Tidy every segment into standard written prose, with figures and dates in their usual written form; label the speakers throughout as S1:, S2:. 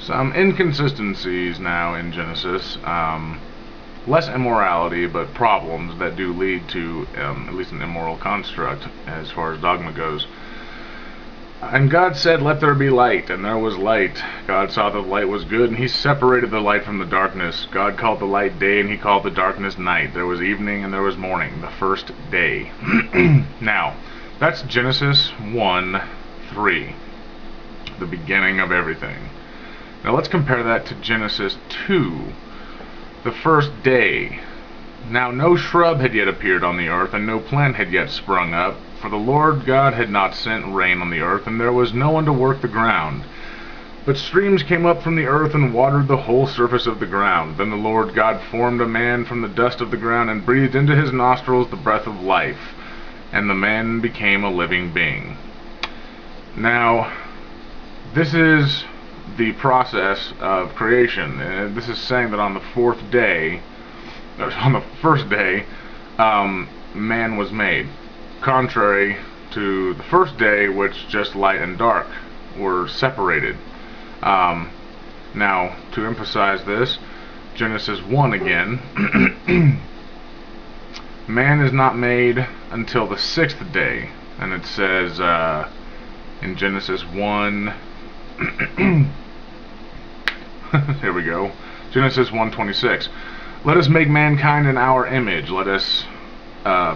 S1: some inconsistencies now in Genesis. Less immorality, but problems that do lead to at least an immoral construct as far as dogma goes. And God said, "Let there be light," and there was light. God saw that the light was good, and he separated the light from the darkness. God called the light day, and he called the darkness night. There was evening and there was morning, the first day. Now, that's Genesis 1:3, the beginning of everything. Now let's compare that to Genesis 2, the first day. Now no shrub had yet appeared on the earth, and no plant had yet sprung up, for the Lord God had not sent rain on the earth, and there was no one to work the ground. But streams came up from the earth and watered the whole surface of the ground. Then the Lord God formed a man from the dust of the ground, and breathed into his nostrils the breath of life, and the man became a living being. Now, this is the process of creation. And this is saying that on the first day, man was made. Contrary to the first day, which just light and dark were separated. Now, to emphasize this, Genesis 1 again. Man is not made until the 6th day. And it says in Genesis 1... here we go. Genesis 1:26. Let us make mankind in our image. Let us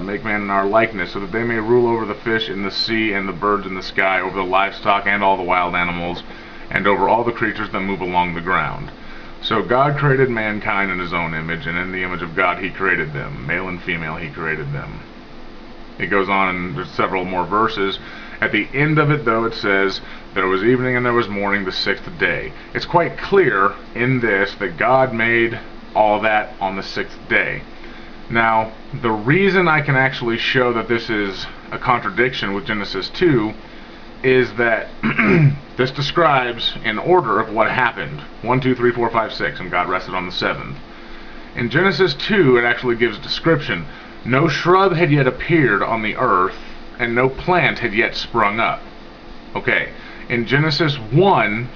S1: make man in our likeness, so that they may rule over the fish in the sea and the birds in the sky, over the livestock and all the wild animals, and over all the creatures that move along the ground. So God created mankind in his own image, and in the image of God he created them. Male and female he created them. It goes on, and there's several more verses. At the end of it, though, it says, there was evening and there was morning, the 6th day. It's quite clear in this that God made all that on the 6th day. Now, the reason I can actually show that this is a contradiction with Genesis 2 is that this describes in order of what happened. 1, 2, 3, 4, 5, 6, and God rested on the 7th. In Genesis 2, it actually gives description. No shrub had yet appeared on the earth, and no plant had yet sprung up. Okay, in Genesis 1,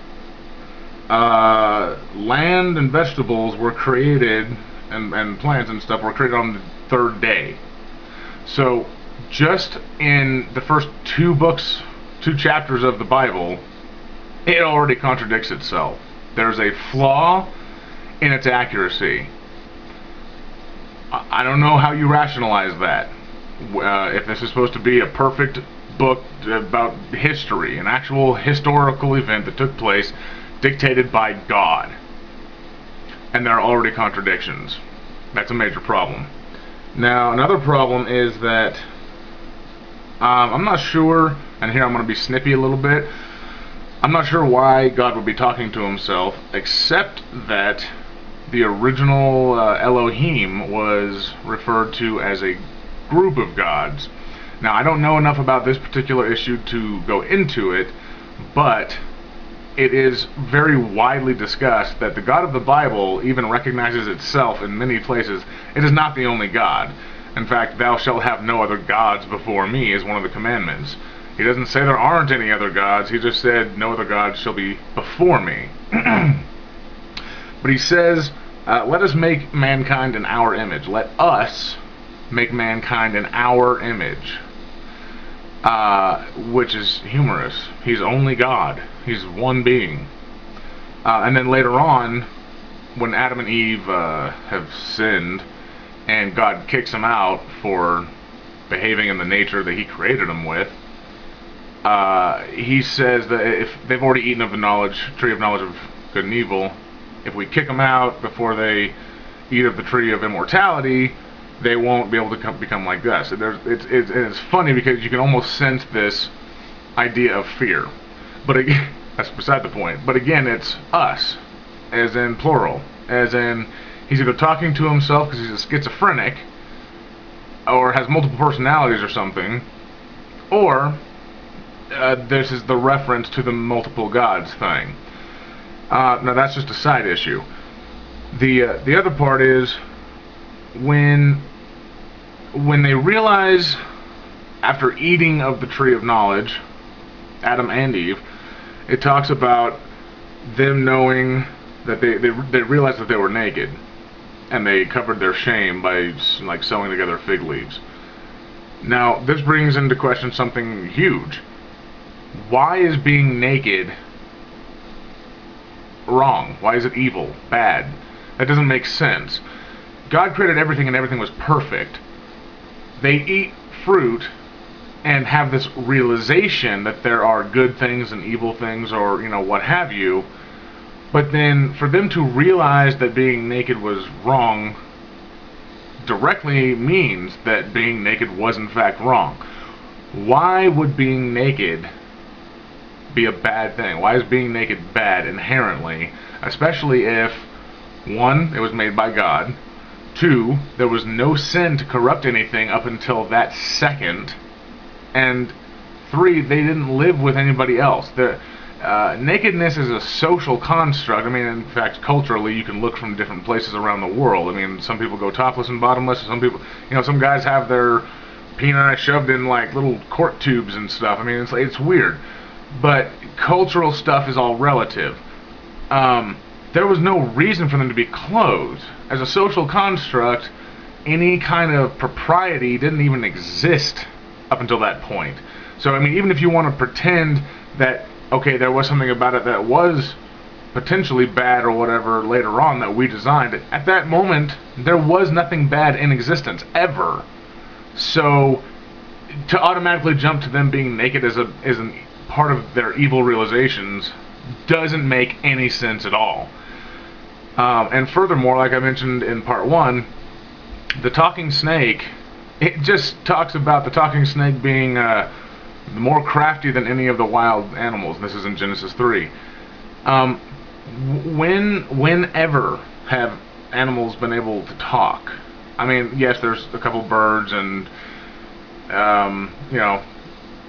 S1: land and vegetables were created, and plants and stuff were created on the 3rd day. So, just in the first 2 chapters of the Bible, it already contradicts itself. There's a flaw in its accuracy. I don't know how you rationalize that. If this is supposed to be a perfect book about history, an actual historical event that took place, dictated by God, and there are already contradictions. That's a major problem. Now, another problem is that I'm not sure, and here I'm going to be snippy a little bit, I'm not sure why God would be talking to himself, except that the original Elohim was referred to as a group of gods. Now, I don't know enough about this particular issue to go into it, but it is very widely discussed that the God of the Bible even recognizes itself in many places. It is not the only God. In fact, thou shalt have no other gods before me is one of the commandments. He doesn't say there aren't any other gods, he just said no other gods shall be before me. But he says, let us make mankind in our image. Let us make mankind in our image. Which is humorous. He's only God. He's one being. And then later on, when Adam and Eve have sinned, and God kicks them out for behaving in the nature that he created them with, he says that if they've already eaten of the tree of knowledge of good and evil, if we kick them out before they eat of the tree of immortality, they won't be able to become like us. It's funny because you can almost sense this idea of fear. But again, that's beside the point. But again, it's us, as in plural. As in, he's either talking to himself because he's a schizophrenic, or has multiple personalities or something, or this is the reference to the multiple gods thing. Now that's just a side issue. The other part is when they realize after eating of the tree of knowledge, Adam and Eve, it talks about them knowing that they realized that they were naked, and they covered their shame by like sewing together fig leaves. Now, this brings into question something huge. Why is being naked wrong? Why is it evil, bad? That doesn't make sense. God created everything and everything was perfect. They eat fruit and have this realization that there are good things and evil things, or what have you. But then for them to realize that being naked was wrong directly means that being naked was in fact wrong. Why would being naked be a bad thing? Why is being naked bad inherently? Especially if, one, it was made by God, two, there was no sin to corrupt anything up until that second, and three, they didn't live with anybody else. Nakedness is a social construct. I mean, in fact, culturally, you can look from different places around the world. I mean, some people go topless and bottomless, some people, some guys have their penis shoved in like little court tubes and stuff. I mean, it's weird. But cultural stuff is all relative. There was no reason for them to be clothed. As a social construct, any kind of propriety didn't even exist up until that point. So, I mean, even if you want to pretend that, okay, there was something about it that was potentially bad or whatever later on that we designed, at that moment, there was nothing bad in existence, ever. So, to automatically jump to them being naked as a part of their evil realizations doesn't make any sense at all. And furthermore, like I mentioned in part 1, the talking snake, it just talks about the talking snake being more crafty than any of the wild animals. This is in Genesis 3. Whenever have animals been able to talk? I mean, yes, there's a couple birds and, I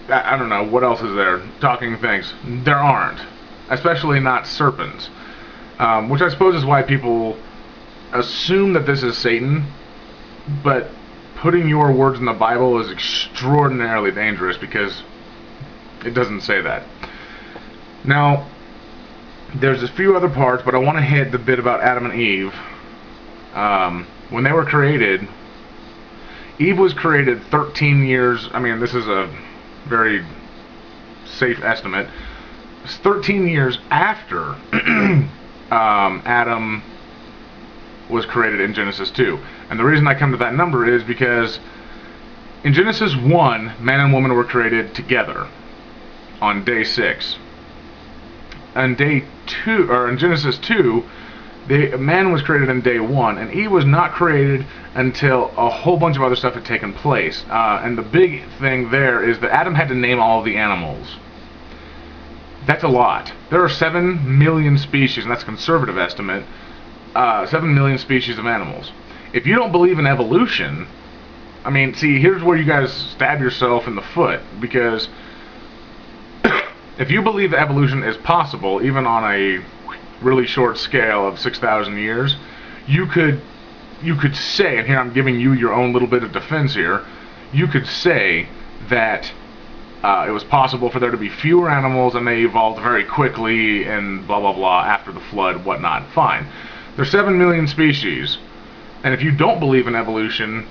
S1: don't know, what else is there? Talking things. There aren't. Especially not serpents. Which I suppose is why people assume that this is Satan, but putting your words in the Bible is extraordinarily dangerous because it doesn't say that. Now, there's a few other parts, but I want to hit the bit about Adam and Eve. When they were created, Eve was created 13 years, I mean, this is a very safe estimate, it's 13 years after Adam was created in Genesis 2. And the reason I come to that number is because in Genesis 1, man and woman were created together on day 6. On day 2, or in Genesis 2, man was created on day 1, and Eve was not created until a whole bunch of other stuff had taken place. And the big thing there is that Adam had to name all of the animals. That's a lot. There are 7 million species, and that's a conservative estimate, 7 million species of animals. If you don't believe in evolution, I mean, see, here's where you guys stab yourself in the foot, because if you believe that evolution is possible, even on a really short scale of 6,000 years, you could say, and here I'm giving you your own little bit of defense here, you could say that it was possible for there to be fewer animals and they evolved very quickly and blah blah blah after the flood, whatnot. Fine. There's 7 million species, and if you don't believe in evolution,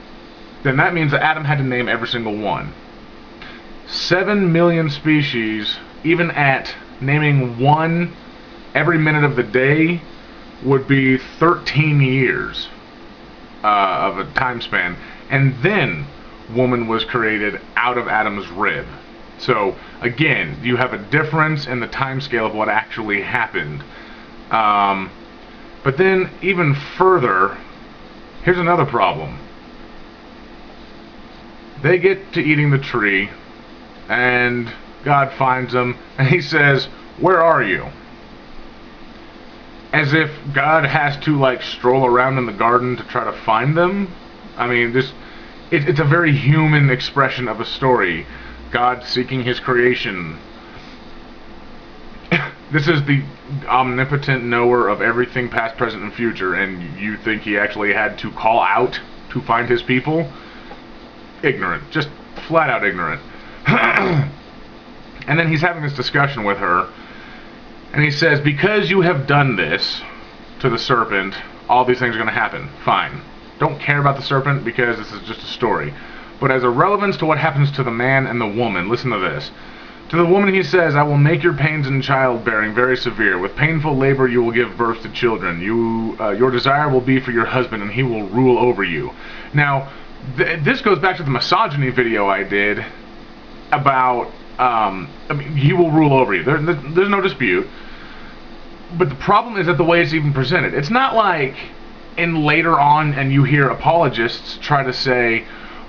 S1: then that means that Adam had to name every single one. 7 million species, even at naming one every minute of the day, would be 13 years of a time span. And then woman was created out of Adam's rib. So, again, you have a difference in the time scale of what actually happened. But then, even further, here's another problem. They get to eating the tree, and God finds them, and he says, "Where are you?" As if God has to, like, stroll around in the garden to try to find them. I mean, it's a very human expression of a story. God seeking his creation. This is the omnipotent knower of everything past, present, and future, and you think he actually had to call out to find his people? Ignorant. Just flat out ignorant. And then he's having this discussion with her, And he says, because you have done this to the serpent, all these things are going to happen. Fine. Don't care about the serpent because this is just a story. But as a relevance to what happens to the man and the woman, listen to this. To the woman he says, I will make your pains in childbearing very severe. With painful labor you will give birth to children. Your desire will be for your husband, and he will rule over you. Now, this goes back to the misogyny video I did about, he will rule over you. There's no dispute. But the problem is that the way it's even presented. It's not like in later on and you hear apologists try to say,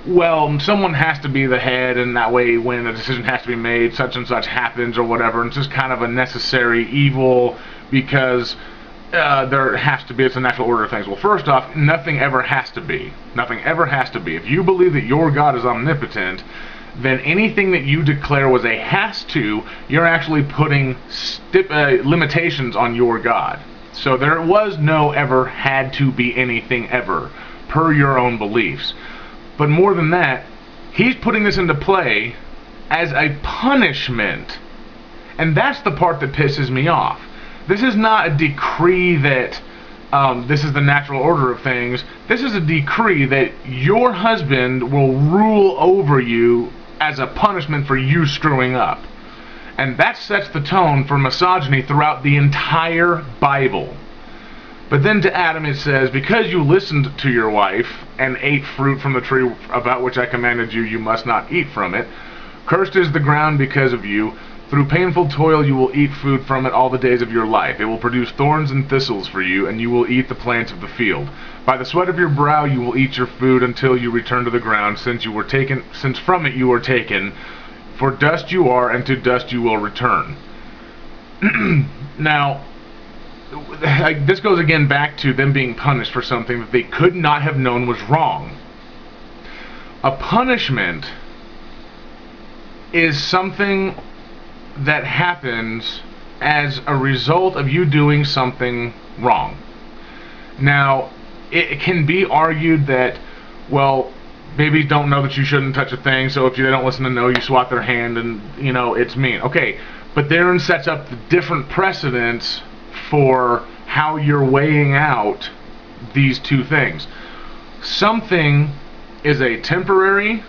S1: well, someone has to be the head, and that way when a decision has to be made, such and such happens or whatever, and it's just kind of a necessary evil because there has to be, it's a natural order of things. Well, first off, nothing ever has to be. Nothing ever has to be. If you believe that your God is omnipotent, then anything that you declare was a has to, you're actually putting limitations on your God. So there was no ever had to be anything ever, per your own beliefs. But more than that, he's putting this into play as a punishment. And that's the part that pisses me off. This is not a decree that this is the natural order of things. This is a decree that your husband will rule over you as a punishment for you screwing up. And that sets the tone for misogyny throughout the entire Bible. But then to Adam it says, because you listened to your wife and ate fruit from the tree about which I commanded you, you must not eat from it. Cursed is the ground because of you. Through painful toil you will eat food from it all the days of your life. It will produce thorns and thistles for you, and you will eat the plants of the field. By the sweat of your brow you will eat your food until you return to the ground, since from it you were taken. For dust you are, and to dust you will return. Now, this goes again back to them being punished for something that they could not have known was wrong. A punishment is something that happens as a result of you doing something wrong. Now, it can be argued that, well, babies don't know that you shouldn't touch a thing, so if they don't listen to no, you swat their hand and, it's mean. Okay, but therein sets up the different precedents for how you're weighing out these two things. Something is a temporary,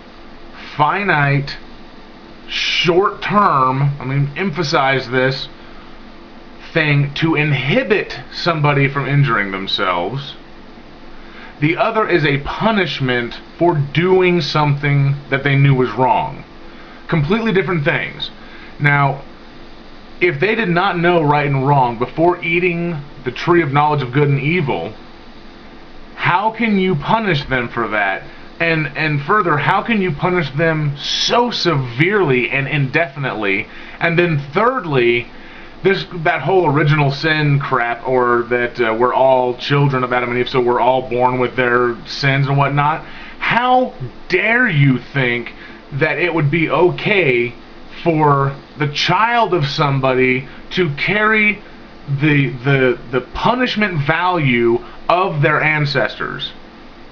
S1: finite, short-term, emphasize this, thing to inhibit somebody from injuring themselves. The other is a punishment for doing something that they knew was wrong. Completely different things. Now, if they did not know right and wrong before eating the tree of knowledge of good and evil, how can you punish them for that? And further, how can you punish them so severely and indefinitely? And then thirdly, that whole original sin crap, or that we're all children of Adam and Eve, so we're all born with their sins and whatnot. How dare you think that it would be okay for the child of somebody to carry the punishment value of their ancestors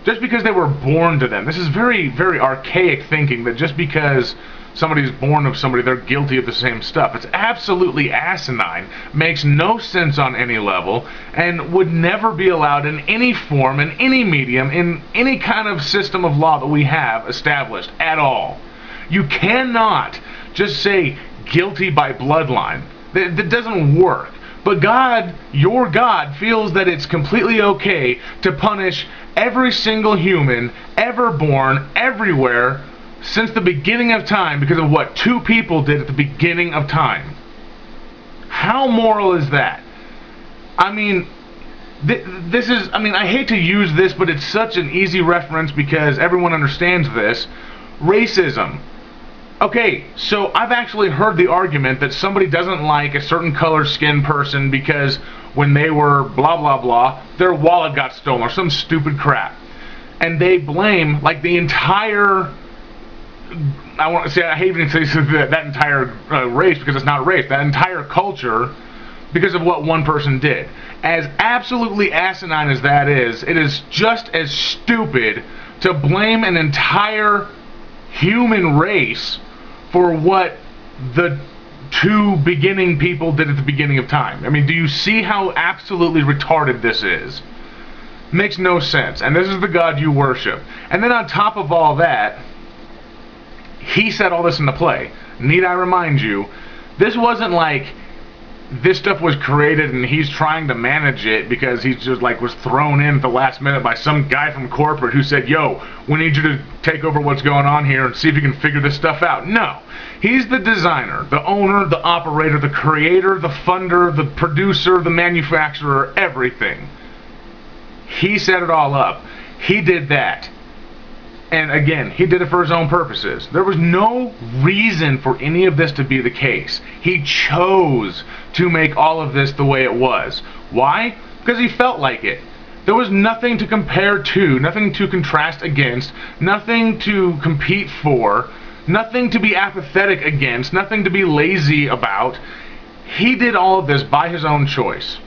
S1: just because they were born to them? This is very, very archaic thinking, that just because somebody's born of somebody, they're guilty of the same stuff. It's absolutely asinine, makes no sense on any level, and would never be allowed in any form, in any medium, in any kind of system of law that we have established at all. You cannot just say guilty by bloodline. That doesn't work. But God, your God, feels that it's completely okay to punish every single human ever born, everywhere, since the beginning of time, because of what two people did at the beginning of time. How moral is that? This is, I hate to use this, but it's such an easy reference because everyone understands this. Racism. Okay, so I've actually heard the argument that somebody doesn't like a certain color skin person because when they were blah blah blah, their wallet got stolen or some stupid crap. And they blame the entire, I hate even to say that entire race, because it's not race, that entire culture, because of what one person did. As absolutely asinine as that is, it is just as stupid to blame an entire human race for what the two beginning people did at the beginning of time. I mean, do you see how absolutely retarded this is? Makes no sense. And this is the God you worship. And then on top of all that, he set all this into play. Need I remind you, this wasn't like this stuff was created and he's trying to manage it because he's just like was thrown in at the last minute by some guy from corporate who said, yo, we need you to take over what's going on here and see if you can figure this stuff out. No. He's the designer, the owner, the operator, the creator, the funder, the producer, the manufacturer, everything. He set it all up. He did that. And again, he did it for his own purposes. There was no reason for any of this to be the case. He chose to make all of this the way it was. Why? Because he felt like it. There was nothing to compare to, nothing to contrast against, nothing to compete for, nothing to be apathetic against, nothing to be lazy about. He did all of this by his own choice.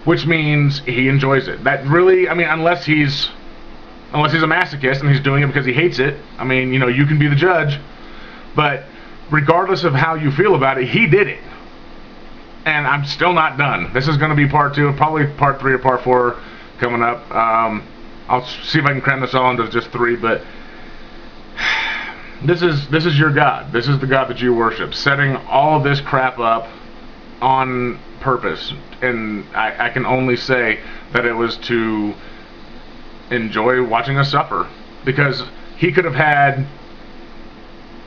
S1: Which means he enjoys it. That really, I mean, unless he's a masochist and he's doing it because he hates it, I mean, you know, you can be the judge. But regardless of how you feel about it, he did it. And I'm still not done. This is going to be part 2, probably part 3 or part 4 coming up. I'll see if I can cram this all into just 3, but this is your God. This is the God that you worship, setting all of this crap up on purpose. And I can only say that it was to enjoy watching us suffer, because he could have had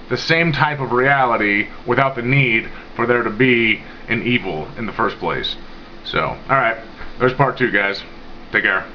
S1: the same type of reality without the need for there to be an evil in the first place. So, alright, there's part 2, guys. Take care.